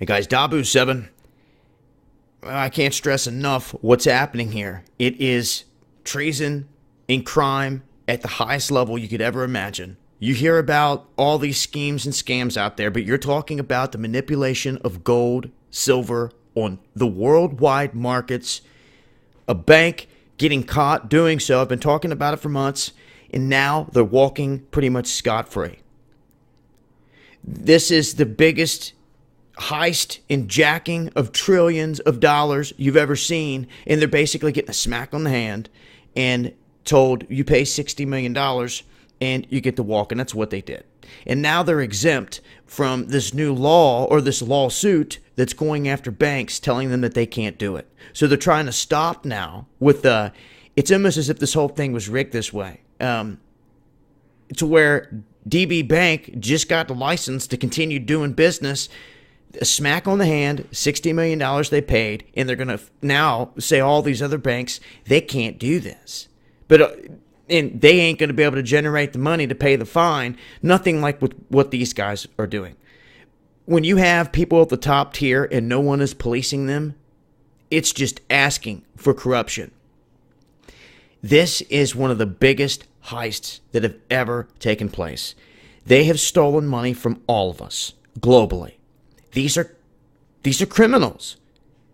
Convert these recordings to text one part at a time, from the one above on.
Hey guys, Dabu7. I can't stress enough what's happening here. It is treason and crime at the highest level you could ever imagine. You hear about all these schemes and scams out there, but you're talking about the manipulation of gold, silver on the worldwide markets. A bank getting caught doing so. I've been talking about it for months, and now they're walking pretty much scot-free. This is the biggest heist and jacking of trillions of dollars you've ever seen, and they're basically getting a smack on the hand and told you pay $60 million and you get to walk, and that's what they did. And now they're exempt from this new law or this lawsuit that's going after banks, telling them that they can't do it. So they're trying to stop now with it's almost as if this whole thing was rigged this way, to where DB Bank just got the license to continue doing business. A smack on the hand, $60 million they paid, and they're going to now say all these other banks, they can't do this. But and they ain't going to be able to generate the money to pay the fine. Nothing like with what these guys are doing. When you have people at the top tier and no one is policing them, it's just asking for corruption. This is one of the biggest heists that have ever taken place. They have stolen money from all of us globally. These are criminals.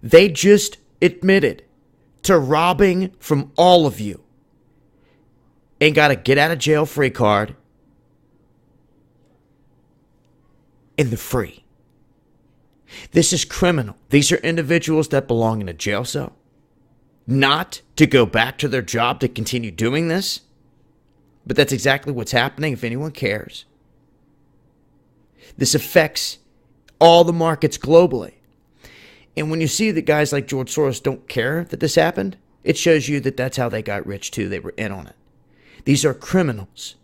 They just admitted to robbing from all of you and got a get out of jail free card, and they're free. This is criminal. These are individuals that belong in a jail cell, not to go back to their job to continue doing this. But that's exactly what's happening, if anyone cares. This affects all the markets globally. And when you see that guys like George Soros don't care that this happened, it shows you that that's how they got rich too. They were in on it. These are criminals.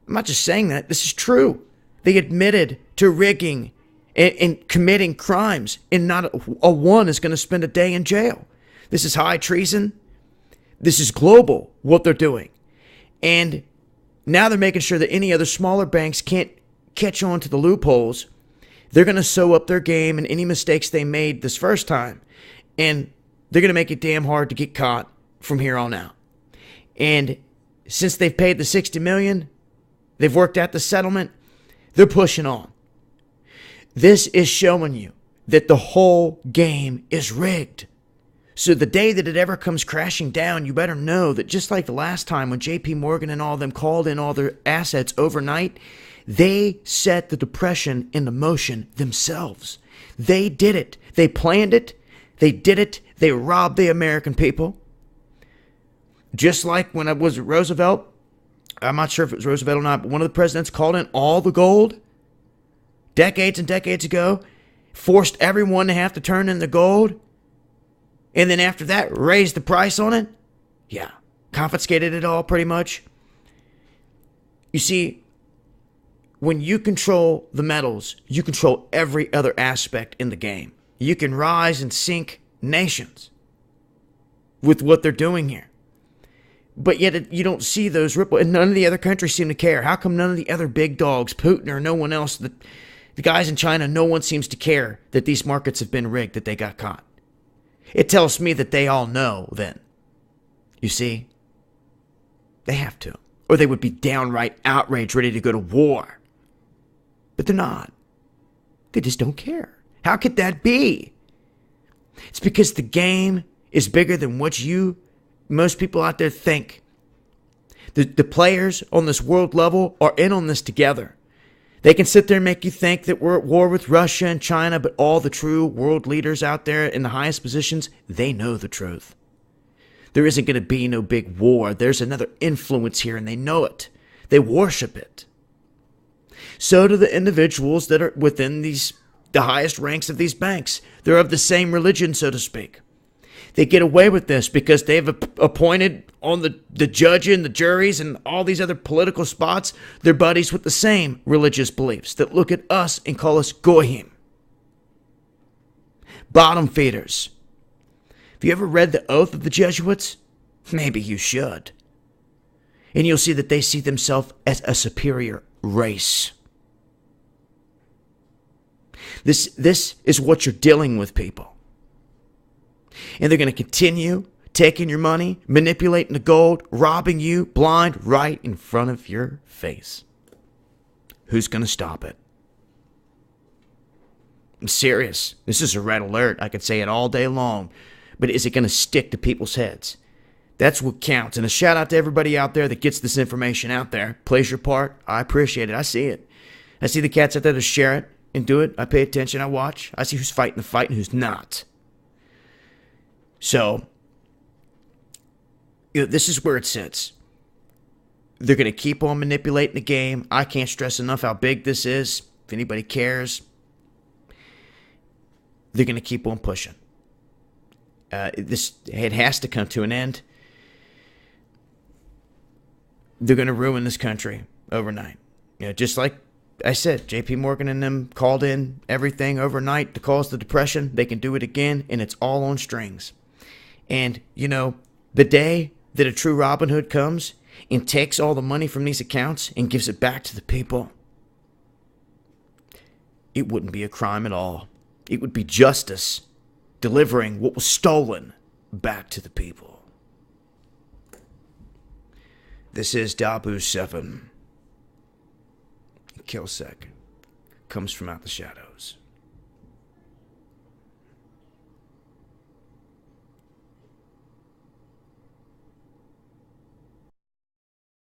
I'm not just saying that. This is true. They admitted to rigging and committing crimes, and not a one is going to spend a day in jail. This is high treason. This is global, what they're doing. And now they're making sure that any other smaller banks can't catch on to the loopholes. They're going to sew up their game and any mistakes they made this first time, and they're going to make it damn hard to get caught from here on out. And since they've paid the $60 million, they've worked out the settlement, they're pushing on. This is showing you that the whole game is rigged. So the day that it ever comes crashing down, you better know that just like the last time when JP Morgan and all them called in all their assets overnight, they set the depression into motion themselves. They did it. They planned it. They did it. They robbed the American people. Just like when it was Roosevelt, I'm not sure if it was Roosevelt or not, but one of the presidents called in all the gold decades and decades ago, forced everyone to have to turn in the gold, and then after that, raised the price on it. Yeah, confiscated it all pretty much. You see, when you control the metals, you control every other aspect in the game. You can rise and sink nations with what they're doing here. But yet you don't see those ripple, and none of the other countries seem to care. How come none of the other big dogs, Putin or no one else, the guys in China, no one seems to care that these markets have been rigged, that they got caught? It tells me that they all know then. You see? They have to. Or they would be downright outraged, ready to go to war. But they're not. They just don't care. How could that be? It's because the game is bigger than what most people out there think. The players on this world level are in on this together. They can sit there and make you think that we're at war with Russia and China, but all the true world leaders out there in the highest positions, they know the truth. There isn't going to be no big war. There's another influence here, and they know it. They worship it. So do the individuals that are within the highest ranks of these banks. They're of the same religion, so to speak. They get away with this because they've appointed on the judge and the juries and all these other political spots, they're buddies with the same religious beliefs that look at us and call us goyim. Bottom feeders. Have you ever read The Oath of the Jesuits? Maybe you should. And you'll see that they see themselves as a superior race. This is what you're dealing with, people. And they're going to continue taking your money, manipulating the gold, robbing you blind right in front of your face. Who's going to stop it? I'm serious. This is a red alert. I could say it all day long. But is it going to stick to people's heads? That's what counts. And a shout out to everybody out there that gets this information out there. Plays your part. I appreciate it. I see it. I see the cats out there that share it and do it. I pay attention. I watch. I see who's fighting the fight and who's not. So, this is where it sits. They're going to keep on manipulating the game. I can't stress enough how big this is. If anybody cares, they're going to keep on pushing. It has to come to an end. They're going to ruin this country overnight. Just like I said, J.P. Morgan and them called in everything overnight to cause the depression. They can do it again, and it's all on strings. And, the day that a true Robin Hood comes and takes all the money from these accounts and gives it back to the people, it wouldn't be a crime at all. It would be justice delivering what was stolen back to the people. This is Dabu 7. Killsec comes from out the shadows.